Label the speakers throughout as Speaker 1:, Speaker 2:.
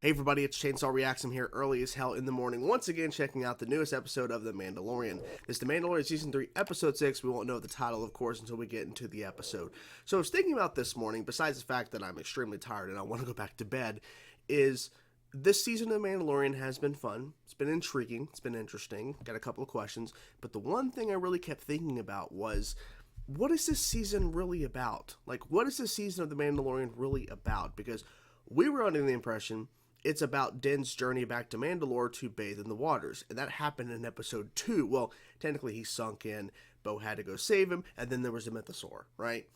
Speaker 1: Hey everybody, it's Chainsaw Reacts. I'm here early as hell in the morning, once again checking out the newest episode of The Mandalorian. This is The Mandalorian Season 3, Episode 6. We won't know the title, of course, until we get into the episode. So I was thinking about this morning, besides the fact that I'm extremely tired and I want to go back to bed, is this season of The Mandalorian has been fun. It's been intriguing. It's been interesting. Got a couple of questions. But the one thing I really kept thinking about was, what is this season really about? Like, what is this season of The Mandalorian really about? Because we were under the impression it's about Din's journey back to Mandalore to bathe in the waters. And that happened in episode 2. Well, technically he sunk in, Bo had to go save him, and then there was the Mythosaur, right?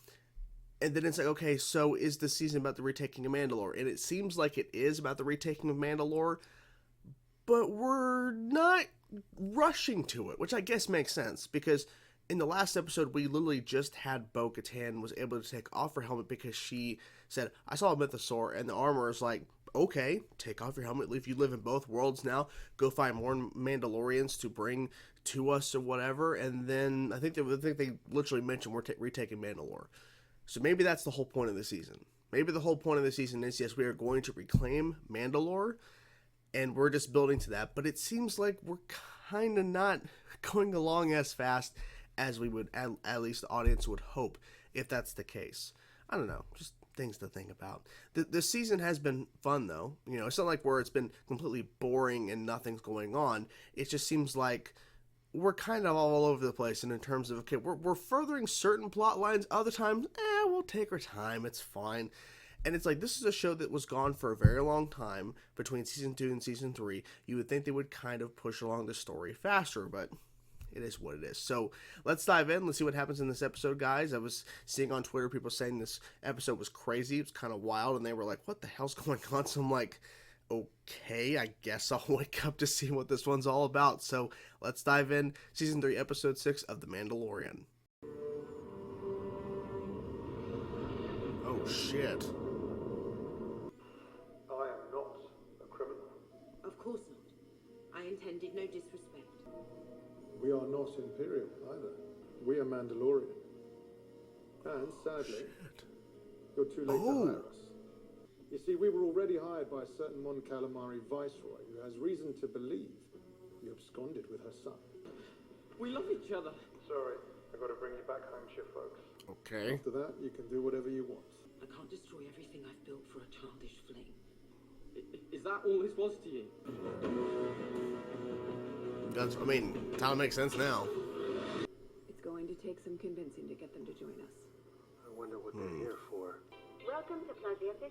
Speaker 1: And then it's like, okay, so is this season about the retaking of Mandalore? And it seems like it is about the retaking of Mandalore, but we're not rushing to it, which I guess makes sense, because in the last episode, we literally just had Bo-Katan was able to take off her helmet because she said, I saw a Mythosaur, and the armor is like, okay, take off your helmet. If you live in both worlds now, go find more Mandalorians to bring to us or whatever. And then I think they literally mentioned we're retaking Mandalore. So maybe that's the whole point of the season. Maybe the whole point of the season is, yes, we are going to reclaim Mandalore, and we're just building to that. But it seems like we're kind of not going along as fast as we would, at least the audience would hope, if that's the case. I don't know, just things to think about. The season has been fun, though. You know, it's not like where it's been completely boring and nothing's going on. It just seems like we're kind of all over the place, and in terms of, okay, we're furthering certain plot lines. Other times, we'll take our time. It's fine. And it's like, this is a show that was gone for a very long time between season 2 and season 3. You would think they would kind of push along the story faster, but it is what it is. So let's dive in. Let's see what happens in this episode, guys. I was seeing on Twitter people saying this episode was crazy. It was kind of wild, and they were like, what the hell's going on? So I'm like, okay, I guess I'll wake up to see what this one's all about. So let's dive in. Season 3, Episode 6 of The Mandalorian. Oh, shit.
Speaker 2: I am not a criminal.
Speaker 3: Of course not. I intended no disrespect.
Speaker 2: We are not Imperial either. We are Mandalorian. And sadly, you're too late to hire us. You see, we were already hired by a certain Mon Calamari viceroy who has reason to believe you absconded with her son.
Speaker 4: We love each other.
Speaker 2: Sorry, I've got to bring you back home to your folks.
Speaker 1: Okay.
Speaker 2: After that, you can do whatever you want.
Speaker 3: I can't destroy everything I've built for a childish fling.
Speaker 4: Is that all this was to you?
Speaker 1: I mean, kind of makes sense now.
Speaker 5: It's going to take some convincing to get them to join us.
Speaker 2: I wonder what they're here for.
Speaker 6: Welcome to Plaza 15,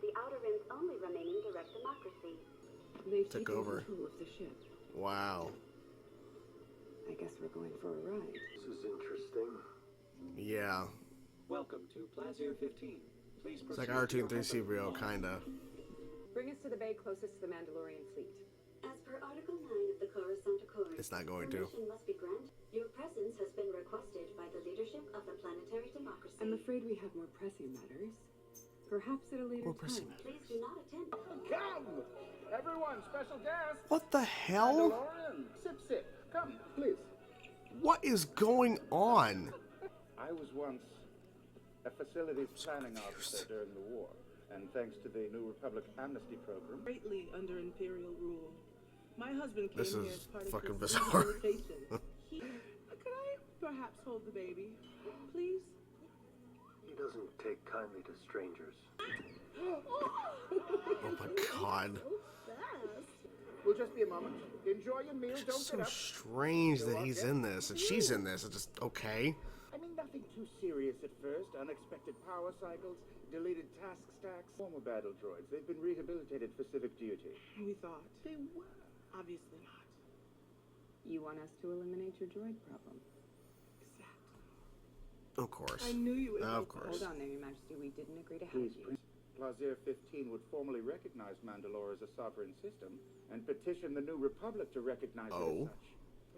Speaker 6: the Outer Rim's only remaining direct democracy.
Speaker 5: They've
Speaker 1: Took
Speaker 5: taken
Speaker 1: over.
Speaker 5: control of the ship.
Speaker 1: Wow.
Speaker 5: I guess we're going for a ride.
Speaker 2: This is interesting.
Speaker 1: Yeah.
Speaker 4: Welcome to Plaza 15. Please
Speaker 1: It's like R2 and 3CBO, kinda.
Speaker 5: Bring us to the bay closest to the Mandalorian fleet.
Speaker 6: As per Article 9 of the Coruscant Accord,
Speaker 1: It's not going to.
Speaker 6: permission must be granted. Your presence has been requested by the leadership of the planetary democracy.
Speaker 5: I'm afraid we have more pressing matters. Perhaps at a later
Speaker 1: More pressing
Speaker 5: time.
Speaker 6: Please do not attend.
Speaker 4: Come! Everyone, special guest!
Speaker 1: What the hell?
Speaker 4: Mandalorian! Sip. Come, please.
Speaker 1: What is going on?
Speaker 7: I was once a facilities planning officer during the war, and thanks to the New Republic amnesty program,
Speaker 8: Greatly under Imperial rule. My husband came
Speaker 1: This
Speaker 8: here
Speaker 1: is
Speaker 8: as part
Speaker 1: fucking
Speaker 8: of this
Speaker 1: bizarre.
Speaker 8: rehabilitation. Could I perhaps hold the baby, please?
Speaker 2: He doesn't take kindly to strangers.
Speaker 1: Oh my god.
Speaker 7: we'll just be a moment. Enjoy your meal,
Speaker 1: It's
Speaker 7: don't
Speaker 1: so
Speaker 7: get up.
Speaker 1: strange that he's in this and she's in this. It's just okay.
Speaker 7: I mean, nothing too serious at first. Unexpected power cycles, deleted task stacks, former battle droids. They've been rehabilitated for civic duty.
Speaker 8: We thought. They were. Obviously not.
Speaker 5: You want us to eliminate your droid problem?
Speaker 8: Exactly.
Speaker 1: Of course.
Speaker 8: I knew you would.
Speaker 1: Of course.
Speaker 5: Hold on there, Your Majesty. We didn't agree to have
Speaker 7: Please,
Speaker 5: you.
Speaker 7: Plaza 15 would formally recognize Mandalore as a sovereign system and petition the New Republic to recognize it as such.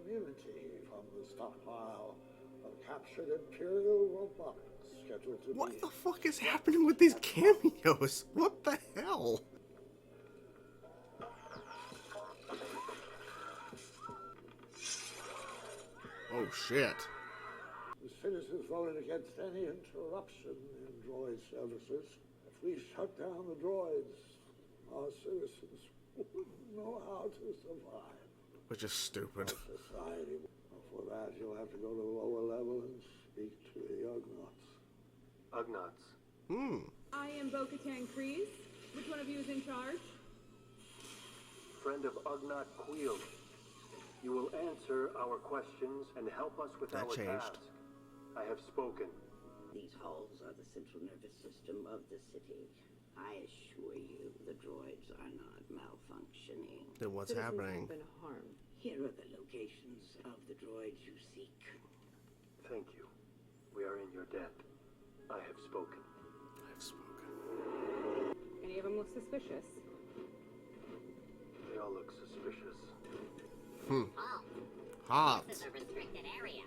Speaker 9: Immunity from the stockpile of captured Imperial robots scheduled to
Speaker 1: What
Speaker 9: be...
Speaker 1: the fuck is happening with these cameos? What the hell? Oh shit.
Speaker 9: This finishes voting against any interruption in droid services. If we shut down the droids, our citizens wouldn't know how to survive.
Speaker 1: Which is stupid.
Speaker 9: Our society. For that, you'll have to go to the lower level and speak to the Ugnaughts.
Speaker 10: Ugnaughts.
Speaker 5: I am Bo-Katan Kryze. Which one of you is in charge?
Speaker 10: Friend of Ugnaught Queel. You will answer our questions and help us with our task. I have spoken.
Speaker 11: These halls are the central nervous system of the city. I assure you, the droids are not malfunctioning.
Speaker 1: Then what's happening?
Speaker 5: Have been harmed.
Speaker 11: Here are the locations of the droids you seek.
Speaker 10: Thank you. We are in your debt. I have spoken.
Speaker 5: Any of them look suspicious?
Speaker 10: They all look suspicious.
Speaker 1: Hot.
Speaker 12: This is a restricted area.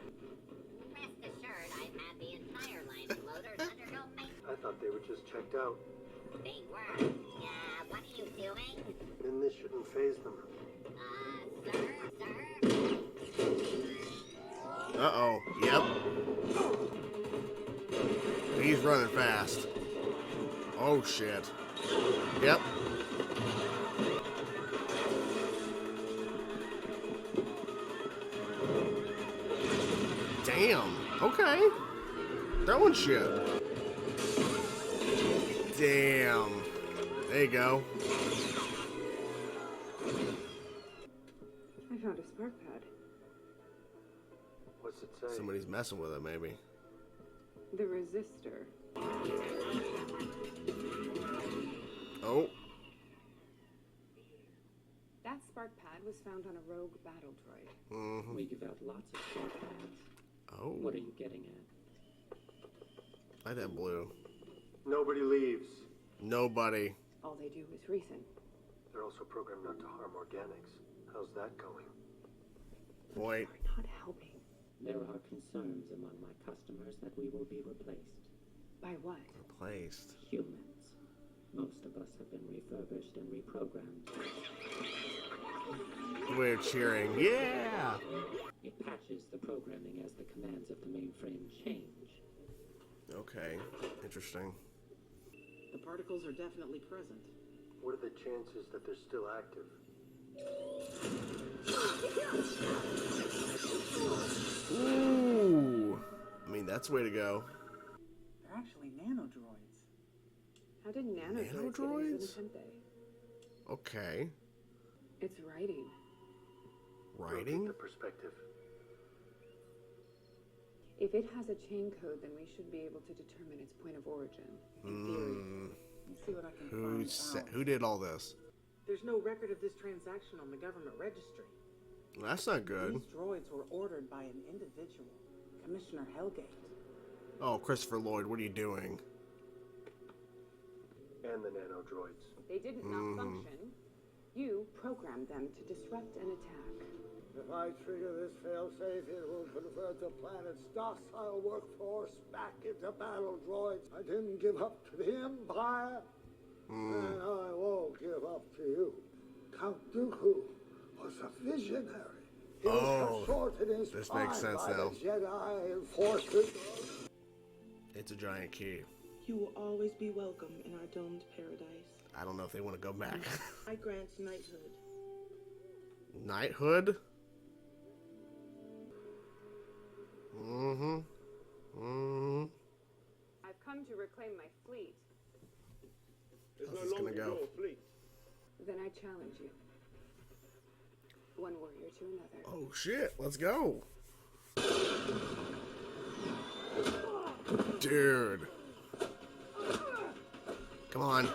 Speaker 12: Rest assured, I've had the entire line of loaders undergo maintenance.
Speaker 10: I thought they were just checked out.
Speaker 12: They were. What are you doing?
Speaker 10: Then this shouldn't faze them.
Speaker 12: Sir?
Speaker 1: Uh-oh. Yep. He's running fast. Oh, shit. Yep. Damn. Okay. Throwing shit. Damn. There you go.
Speaker 5: I found a spark pad.
Speaker 10: What's it say?
Speaker 1: Somebody's messing with it, maybe.
Speaker 5: The resistor.
Speaker 1: Oh.
Speaker 5: That spark pad was found on a rogue battle droid.
Speaker 1: Mm-hmm.
Speaker 13: We give out lots of spark pads.
Speaker 1: Oh.
Speaker 13: What are you getting at?
Speaker 1: Like that blue.
Speaker 10: Nobody leaves.
Speaker 1: Nobody.
Speaker 5: All they do is reason.
Speaker 10: They're also programmed not to harm organics. How's that going?
Speaker 1: Wait.
Speaker 5: We're not helping.
Speaker 13: There are concerns among my customers that we will be replaced.
Speaker 5: By what?
Speaker 1: Replaced.
Speaker 13: Humans. Most of us have been refurbished and reprogrammed.
Speaker 1: We're cheering. Yeah!
Speaker 13: It patches the programming as the commands of the mainframe change.
Speaker 1: Okay. Interesting.
Speaker 14: The particles are definitely present.
Speaker 10: What are the chances that they're still active?
Speaker 1: Ooh. I mean, that's the way to go.
Speaker 14: They're actually nanodroids.
Speaker 5: How did nanodroids get into the Tempe?
Speaker 1: Okay.
Speaker 5: It's writing.
Speaker 1: Writing?
Speaker 10: The perspective.
Speaker 5: If it has a chain code, then we should be able to determine its point of origin. In theory.
Speaker 14: Let's see what I can find out.
Speaker 1: Who did all this?
Speaker 14: There's no record of this transaction on the government registry.
Speaker 1: Well, that's not good.
Speaker 14: These droids were ordered by an individual, Commissioner Hellgate.
Speaker 1: Oh, Christopher Lloyd, what are you doing?
Speaker 10: And the nanodroids.
Speaker 5: They didn't malfunction. You programmed them to disrupt an attack.
Speaker 9: If I trigger this failsafe, it will convert the planet's docile workforce back into battle droids. I didn't give up to the Empire, and I won't give up to you. Count Dooku was a visionary. He was consorted in
Speaker 1: this makes sense
Speaker 9: by
Speaker 1: now.
Speaker 9: the Jedi and forces.
Speaker 1: It's a giant key.
Speaker 8: You will always be welcome in our domed paradise.
Speaker 1: I don't know if they want to go back.
Speaker 8: I grant knighthood.
Speaker 1: Knighthood? Mm-hmm. Mm-hmm.
Speaker 5: I've come to reclaim my fleet.
Speaker 2: It's
Speaker 1: How's
Speaker 2: no
Speaker 1: this gonna
Speaker 2: longer
Speaker 1: go?
Speaker 2: your fleet.
Speaker 5: Then I challenge you. One warrior to another.
Speaker 1: Oh shit, let's go. Dude. Come on.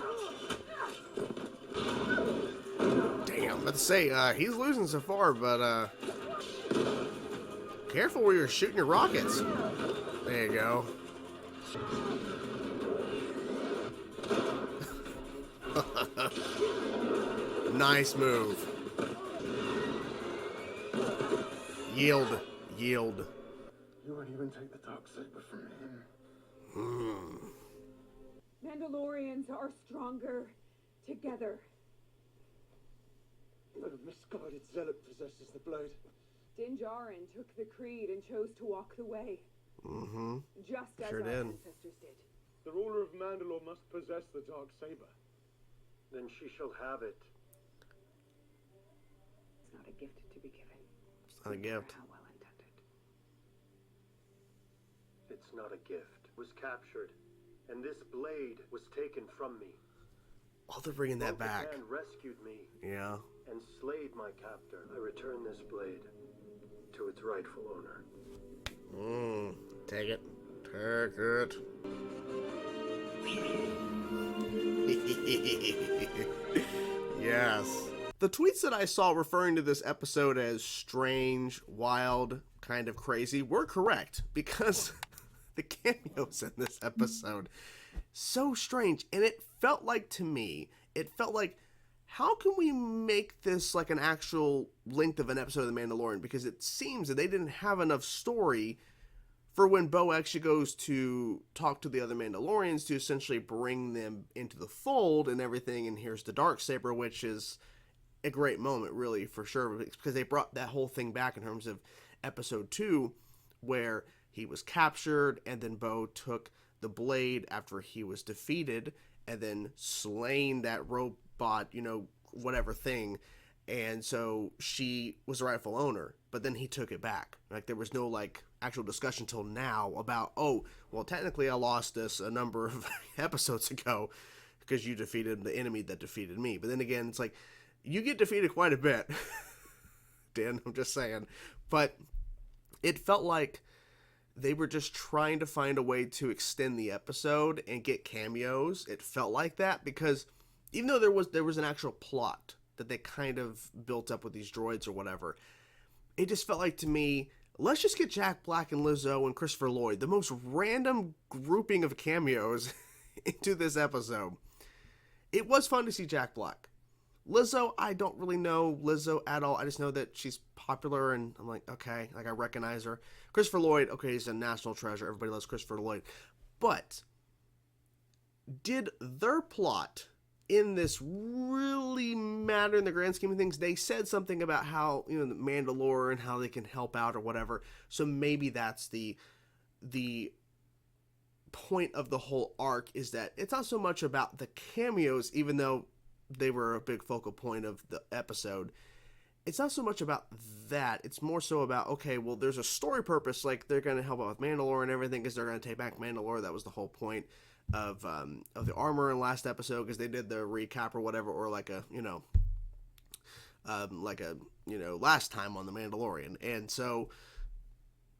Speaker 1: Damn, I'm about to say, he's losing so far, but, careful where you're shooting your rockets. There you go. Nice move. Yield. Yield.
Speaker 2: You won't even take the Darksaber from him.
Speaker 5: Mandalorians are stronger together.
Speaker 2: The misguided zealot possesses the blade.
Speaker 5: Djarin took the creed and chose to walk the way. Just as
Speaker 1: Sure
Speaker 5: our
Speaker 1: did.
Speaker 5: ancestors did.
Speaker 2: The ruler of Mandalore must possess the Darksaber.
Speaker 10: then she shall have it.
Speaker 5: It's not a gift to be given.
Speaker 1: It's not a gift.
Speaker 5: How well intended.
Speaker 10: It's not a gift. It was captured, and this blade was taken from me.
Speaker 1: Oh, they're bringing that back.
Speaker 10: Bo-Katan rescued me.
Speaker 1: Yeah.
Speaker 10: And slayed my captor. I return this blade to its rightful owner.
Speaker 1: Take it. Take it. Yes. The tweets that I saw referring to this episode as strange, wild, kind of crazy were correct, because the cameos in this episode, so strange. And it felt like, to me, how can we make this like an actual length of an episode of The Mandalorian? Because it seems that they didn't have enough story for when Bo actually goes to talk to the other Mandalorians to essentially bring them into the fold and everything. And here's the Darksaber, which is a great moment, really, for sure, because they brought that whole thing back in terms of episode 2, where he was captured and then Bo took the blade after he was defeated and then slain that robot, whatever thing. And so she was the rightful owner, but then he took it back. Like, there was no like actual discussion till now about, oh, well, technically I lost this a number of episodes ago because you defeated the enemy that defeated me. But then again, it's like, you get defeated quite a bit, Dan, I'm just saying. But it felt like they were just trying to find a way to extend the episode and get cameos. It felt like that, because even though there was an actual plot that they kind of built up with these droids or whatever, it just felt like, to me, let's just get Jack Black and Lizzo and Christopher Lloyd, the most random grouping of cameos, into this episode. It was fun to see Jack Black. Lizzo, I don't really know Lizzo at all. I just know that she's popular, and I'm like, okay, like I recognize her. Christopher Lloyd, okay, he's a national treasure. Everybody loves Christopher Lloyd. But did their plot in this really matter in the grand scheme of things? They said something about how, the Mandalore and how they can help out or whatever. So maybe that's the point of the whole arc, is that it's not so much about the cameos, even though they were a big focal point of the episode. It's not so much about that. It's more so about, okay, well, there's a story purpose. Like, they're going to help out with Mandalore and everything because they're going to take back Mandalore. That was the whole point of the armor in last episode, because they did the recap or whatever, or like a, last time on the Mandalorian. And so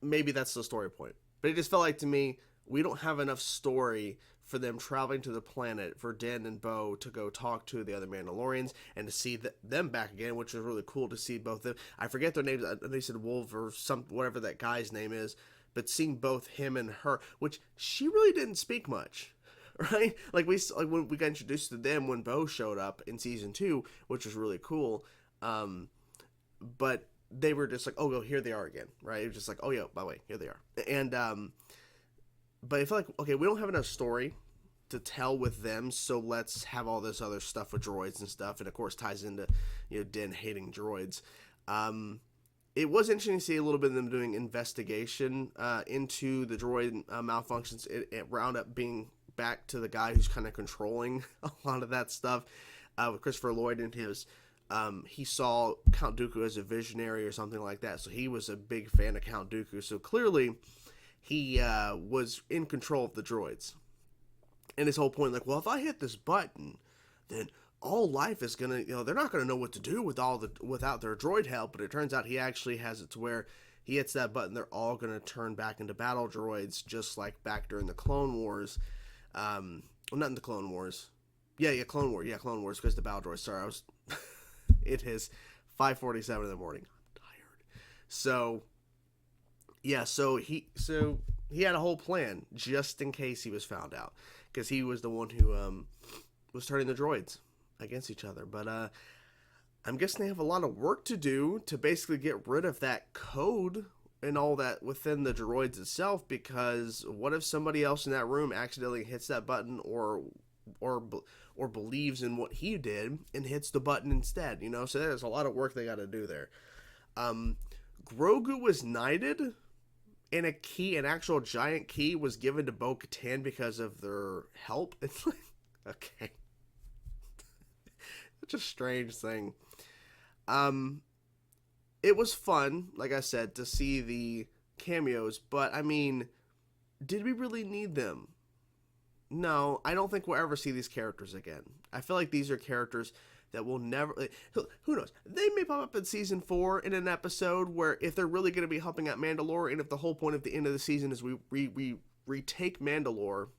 Speaker 1: maybe that's the story point. But it just felt like, to me, we don't have enough story for them traveling to the planet for Din and Bo to go talk to the other Mandalorians and to see them back again, which was really cool to see both of them. I forget their names. They said Wolf or whatever that guy's name is, but seeing both him and her, which she really didn't speak much, right? Like when we got introduced to them when Bo showed up in season 2, which was really cool. But they were just like, oh, here they are again, right? It was just like, oh yeah, by the way, here they are. And but I feel like, okay, we don't have enough story to tell with them, so let's have all this other stuff with droids and stuff, and of course ties into, Din hating droids. It was interesting to see a little bit of them doing investigation into the droid malfunctions. It wound up being back to the guy who's kind of controlling a lot of that stuff, with Christopher Lloyd and his, he saw Count Dooku as a visionary or something like that, so he was a big fan of Count Dooku, so clearly he was in control of the droids. And his whole point, like, well, if I hit this button, then all life is gonna, they're not gonna know what to do without their droid help. But it turns out he actually has it to where he hits that button, they're all gonna turn back into battle droids, just like back during the Clone Wars. Well, not in the Clone Wars. Clone Wars, because the battle droids. Sorry, it is 5:47 in the morning. I'm tired. So, yeah, so he had a whole plan just in case he was found out, because he was the one who was turning the droids against each other. But I'm guessing they have a lot of work to do to basically get rid of that code and all that within the droids itself, because what if somebody else in that room accidentally hits that button or believes in what he did and hits the button instead, So there's a lot of work they got to do there. Grogu was knighted, and an actual giant key was given to Bo-Katan because of their help. It's like, okay. such a strange thing. It was fun, like I said, to see the cameos, but I mean, did we really need them? No, I don't think we'll ever see these characters again. I feel like these are characters that will never... Who knows? They may pop up in Season 4 in an episode where if they're really going to be helping out Mandalore, and if the whole point of the end of the season is we retake Mandalore,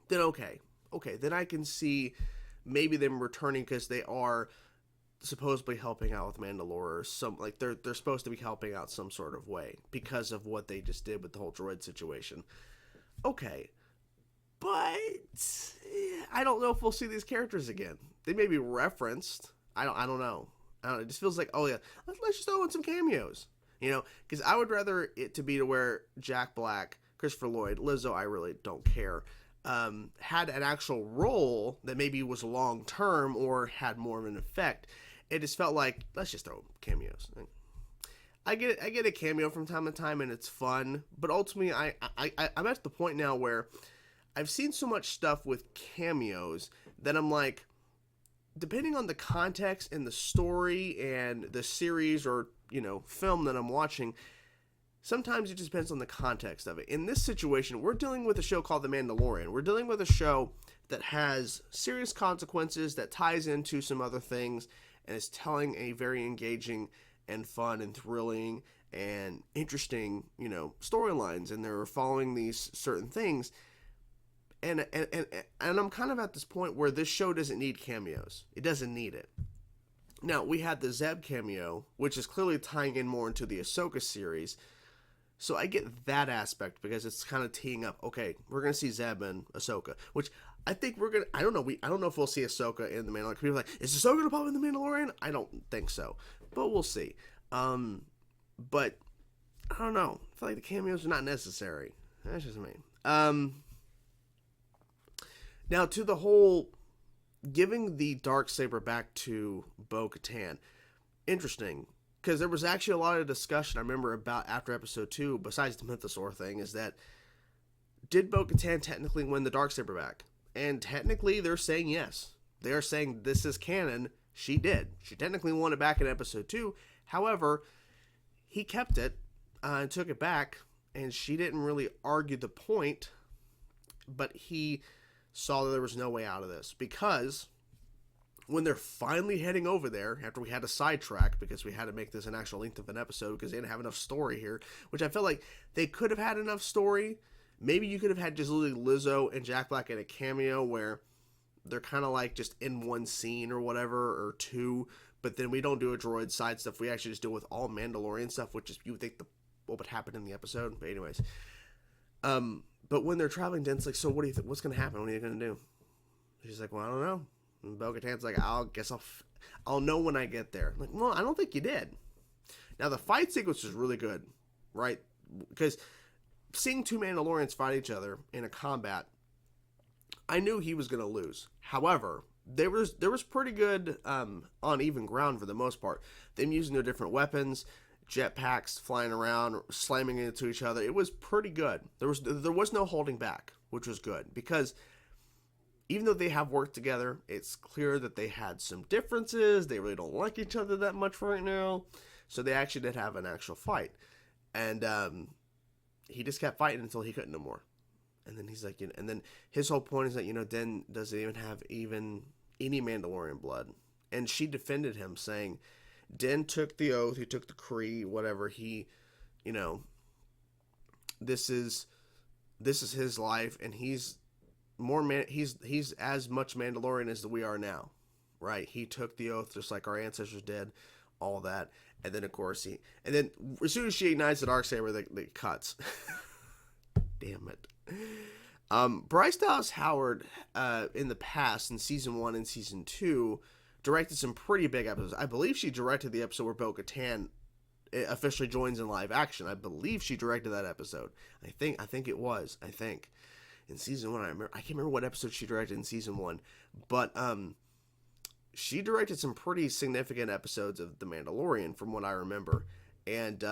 Speaker 1: then okay. Okay, then I can see maybe them returning because they are supposedly helping out with Mandalore, or some, like, they're supposed to be helping out some sort of way because of what they just did with the whole droid situation. Okay. But I don't know if we'll see these characters again. They may be referenced. I don't know. It just feels like, oh yeah, let's just throw in some cameos. You know, because I would rather it to be to where Jack Black, Christopher Lloyd, Lizzo, I really don't care, had an actual role that maybe was long term or had more of an effect. It just felt like, let's just throw cameos. I get a cameo from time to time and it's fun, but ultimately I'm at the point now where I've seen so much stuff with cameos that I'm like, depending on the context and the story and the series or, you know, film that I'm watching, sometimes it just depends on the context of it. In this situation, we're dealing with a show called The Mandalorian. We're dealing with a show that has serious consequences, that ties into some other things, and is telling a very engaging and fun and thrilling and interesting, you know, storylines, and they're following these certain things. And I'm kind of at this point where this show doesn't need cameos. It doesn't need it. Now, we had the Zeb cameo, which is clearly tying in more into the Ahsoka series. So I get that aspect because it's kind of teeing up, okay, we're going to see Zeb and Ahsoka, which I think we're going to, I don't know if we'll see Ahsoka in the Mandalorian. People are like, is Ahsoka going to pop in the Mandalorian? I don't think so, but we'll see. But I don't know. I feel like the cameos are not necessary. That's just me. Now, to the whole giving the Darksaber back to Bo-Katan, interesting, because there was actually a lot of discussion I remember about after episode 2, besides the Mythosaur thing, is that did Bo-Katan technically win the Darksaber back? And technically, they're saying yes. They're saying this is canon. She did. She technically won it back in episode 2. However, he kept it and took it back, and she didn't really argue the point, but he saw that there was no way out of this, because when they're finally heading over there, after we had to sidetrack because we had to make this an actual length of an episode because they didn't have enough story here, which I felt like they could have had enough story. Maybe you could have had just literally Lizzo and Jack Black in a cameo where they're kind of like just in one scene or whatever, or two, but then we don't do a droid side stuff. We actually just deal with all Mandalorian stuff, which is, you would think what would happen in the episode. But anyways, but when they're traveling, Den's like, so what do you think? What's going to happen? What are you going to do? She's like, well, I don't know. And Bo-Katan's like, I'll know when I get there. I'm like, well, I don't think you did. Now, the fight sequence was really good, right? Because seeing two Mandalorians fight each other in a combat, I knew he was going to lose. However, there was pretty good on even ground for the most part. Them using their different weapons, jetpacks flying around, slamming into each other. It was pretty good. There was no holding back, which was good, because even though they have worked together, it's clear that they had some differences. They really don't like each other that much right now. So they actually did have an actual fight. And he just kept fighting until he couldn't no more. And then he's like, and then his whole point is that, Den doesn't even have any Mandalorian blood. And she defended him, saying, Den took the oath, he took the Kree, whatever, this is his life, and he's he's as much Mandalorian as we are now, right? He took the oath just like our ancestors did, all that. And then, of course, as soon as she ignites the Darksaber, they cuts. Damn it. Bryce Dallas Howard, in the past, in season 1 and season 2, directed some pretty big episodes. I believe she directed the episode where Bo-Katan officially joins in live action. I believe she directed that episode. I think it was. In season 1, I can't remember what episode she directed in season 1, but she directed some pretty significant episodes of The Mandalorian, from what I remember. And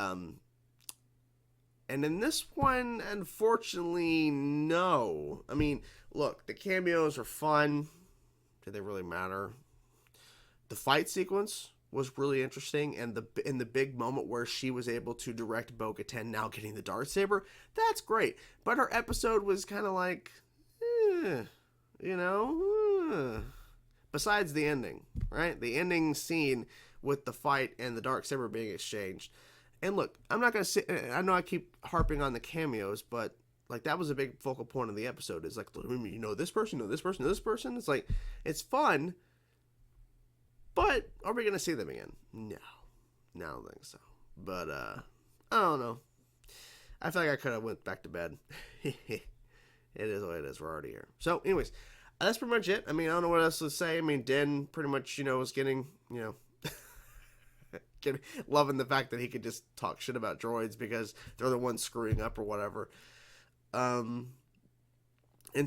Speaker 1: in this one, unfortunately, no. I mean, look, the cameos are fun. Do they really matter? the fight sequence was really interesting, and in the big moment where she was able to direct Bo-Katan now getting the Darksaber, that's great. But her episode was kind of like, besides the ending, right? The ending scene with the fight and the Darksaber being exchanged. And look, I'm not going to say, I know I keep harping on the cameos, but like that was a big focal point of the episode. It's like, you know this person, this person, this person. It's like, it's fun, but are we going to see them again? No, I don't think so. But, I don't know. I feel like I could have went back to bed. It is what it is. We're already here. So, anyways, that's pretty much it. I mean, I don't know what else to say. I mean, Din pretty much, was getting, loving the fact that he could just talk shit about droids because they're the ones screwing up or whatever. And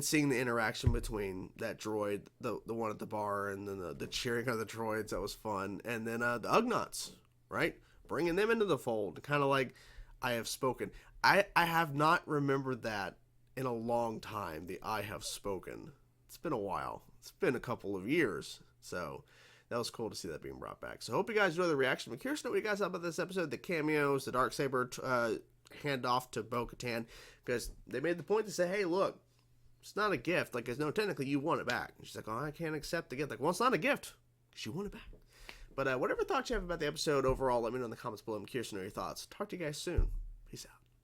Speaker 1: seeing the interaction between that droid, the one at the bar, and then the cheering of the droids, that was fun. And then the Ugnaughts, right? Bringing them into the fold, kind of like I have spoken. I have not remembered that in a long time, the I have spoken. It's been a while. It's been a couple of years. So that was cool to see that being brought back. So I hope you guys enjoy the reaction. I'm curious to know what you guys thought about this episode, the cameos, the Darksaber handoff to Bo-Katan, because they made the point to say, hey, look, it's not a gift. Like, no, technically you want it back. And she's like, oh, I can't accept the gift. Like, well, it's not a gift because you want it back. But whatever thoughts you have about the episode overall, let me know in the comments below. I'm curious to know your thoughts. Talk to you guys soon. Peace out.